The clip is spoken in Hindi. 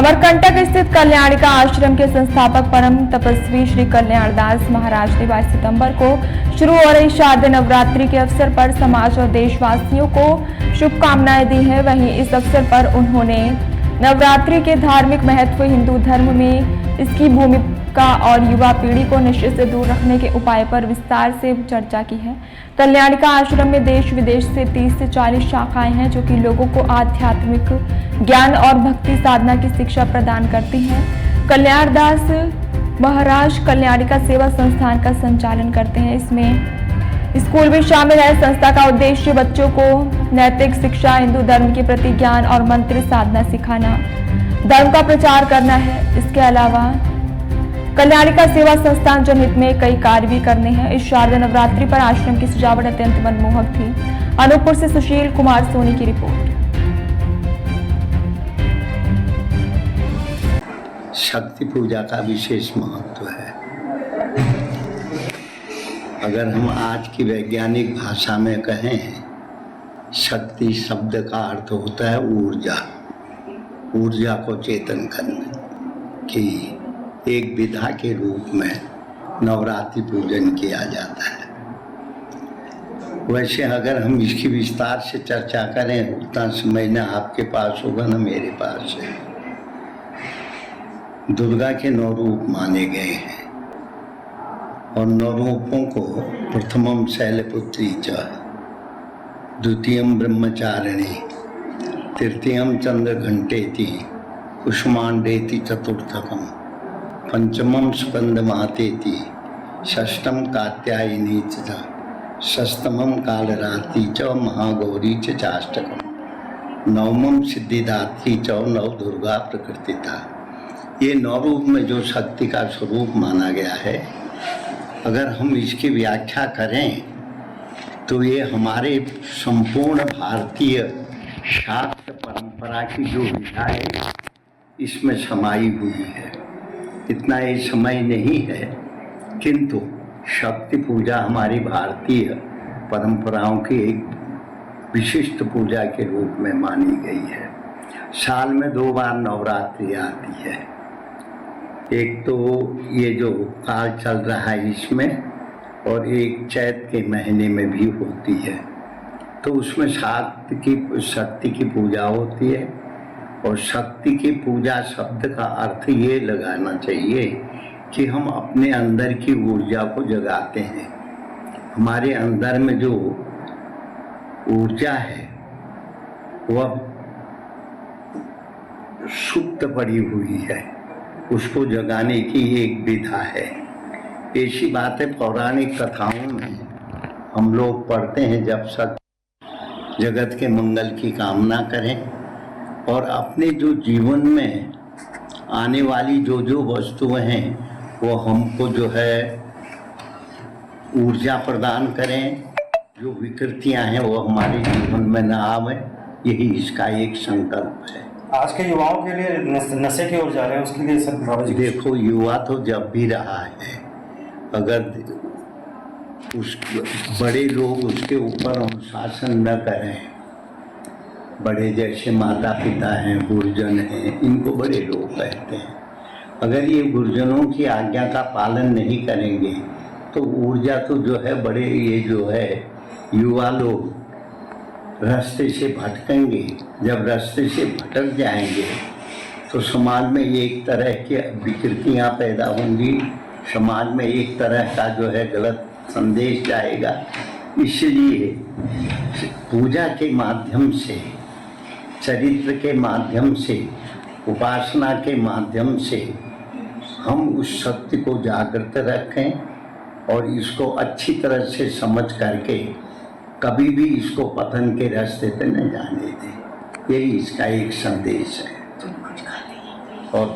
अमरकंटक स्थित कल्याणिका आश्रम के संस्थापक परम तपस्वी श्री कल्याणदास महाराज ने 22 सितंबर को शुरू हो रही शारदीय नवरात्रि के अवसर पर समाज और देशवासियों को शुभकामनाएं दी हैं। वहीं इस अवसर पर उन्होंने नवरात्रि के धार्मिक महत्व, हिंदू धर्म में इसकी भूमिका और युवा पीढ़ी को नशे से दूर रखने के उपाय पर विस्तार से चर्चा की है। कल्याणिका आश्रम में देश विदेश से 30 से 40 शाखाएं हैं जो कि लोगों को आध्यात्मिक ज्ञान और भक्ति साधना की शिक्षा प्रदान करती हैं। कल्याणदास महाराज कल्याणिका सेवा संस्थान का संचालन करते हैं। इसमें स्कूल भी शामिल है। संस्था का उद्देश्य बच्चों को नैतिक शिक्षा, हिंदू धर्म के प्रति ज्ञान और मंत्र साधना सिखाना, धर्म का प्रचार करना है। इसके अलावा कल्याणिका सेवा संस्थान जनहित में कई कार्य भी करने हैं। इस शारदीय नवरात्रि पर आश्रम की सजावट अत्यंत मनमोहक थी। अनूपपुर से सुशील कुमार सोनी की रिपोर्ट। शक्ति पूजा का विशेष महत्व है। अगर हम आज की वैज्ञानिक भाषा में कहें, शक्ति शब्द का अर्थ होता है ऊर्जा। ऊर्जा को चेतन करने की एक विधा के रूप में नवरात्रि पूजन किया जाता है। वैसे अगर हम इसकी विस्तार से चर्चा करें, उतना समय न आपके पास होगा न मेरे पास है। दुर्गा के 9 रूप माने गए हैं और 9 रूपों को प्रथमम शैलपुत्री च, द्वितीयम ब्रह्मचारिणी, तृतीयम चंद्रघंटेति, कुष्मांडेति चतुर्थकम, पंचमम स्कंदमातेति, षष्ठम कात्यायनी च, षष्ठमम कालरात्रि च, महागौरी च चाष्टकम, नवमम सिद्धिदात्री च, नव दुर्गा प्रकृतिता। ये 9 रूप में जो शक्ति का स्वरूप माना गया है, अगर हम इसकी व्याख्या करें तो ये हमारे संपूर्ण भारतीय शास्त्र परंपरा की जो विधा है इसमें समाई हुई है। इतना ये समय नहीं है, किंतु शक्ति पूजा हमारी भारतीय परंपराओं की एक विशिष्ट पूजा के रूप में मानी गई है। साल में 2 बार नवरात्रि आती है। एक तो ये जो काल चल रहा है इसमें, और एक चैत के महीने में भी होती है। तो उसमें शक्ति की पूजा होती है। और शक्ति की पूजा शब्द का अर्थ ये लगाना चाहिए कि हम अपने अंदर की ऊर्जा को जगाते हैं। हमारे अंदर में जो ऊर्जा है वह सुप्त पड़ी हुई है, उसको जगाने की एक विधा है। ऐसी बातें पौराणिक कथाओं में हम लोग पढ़ते हैं। जब सब जगत के मंगल की कामना करें और अपने जो जीवन में आने वाली जो वस्तुएं हैं वो हमको जो है ऊर्जा प्रदान करें, जो विकृतियां हैं वो हमारे जीवन में न आवे, यही इसका एक संकल्प है। आज के युवाओं के लिए नशे की ओर जा रहे हैं, उसके लिए सब देखो, युवा तो जब भी रहा है, अगर उस बड़े लोग उसके ऊपर अनुशासन न करें, बड़े जैसे माता पिता हैं, गुरुजन हैं, इनको बड़े लोग कहते हैं, अगर ये गुरुजनों की आज्ञा का पालन नहीं करेंगे तो ऊर्जा तो जो है बड़े ये जो है युवा लोग रास्ते से भटकेंगे। जब रास्ते से भटक जाएंगे तो समाज में एक तरह की विकृतियां पैदा होंगी, समाज में एक तरह का जो है गलत संदेश जाएगा। इसलिए पूजा के माध्यम से, चरित्र के माध्यम से, उपासना के माध्यम से हम उस शक्ति को जागृत रखें और इसको अच्छी तरह से समझ करके कभी भी इसको पतन के रास्ते पे न जाने दें। यही इसका एक संदेश है और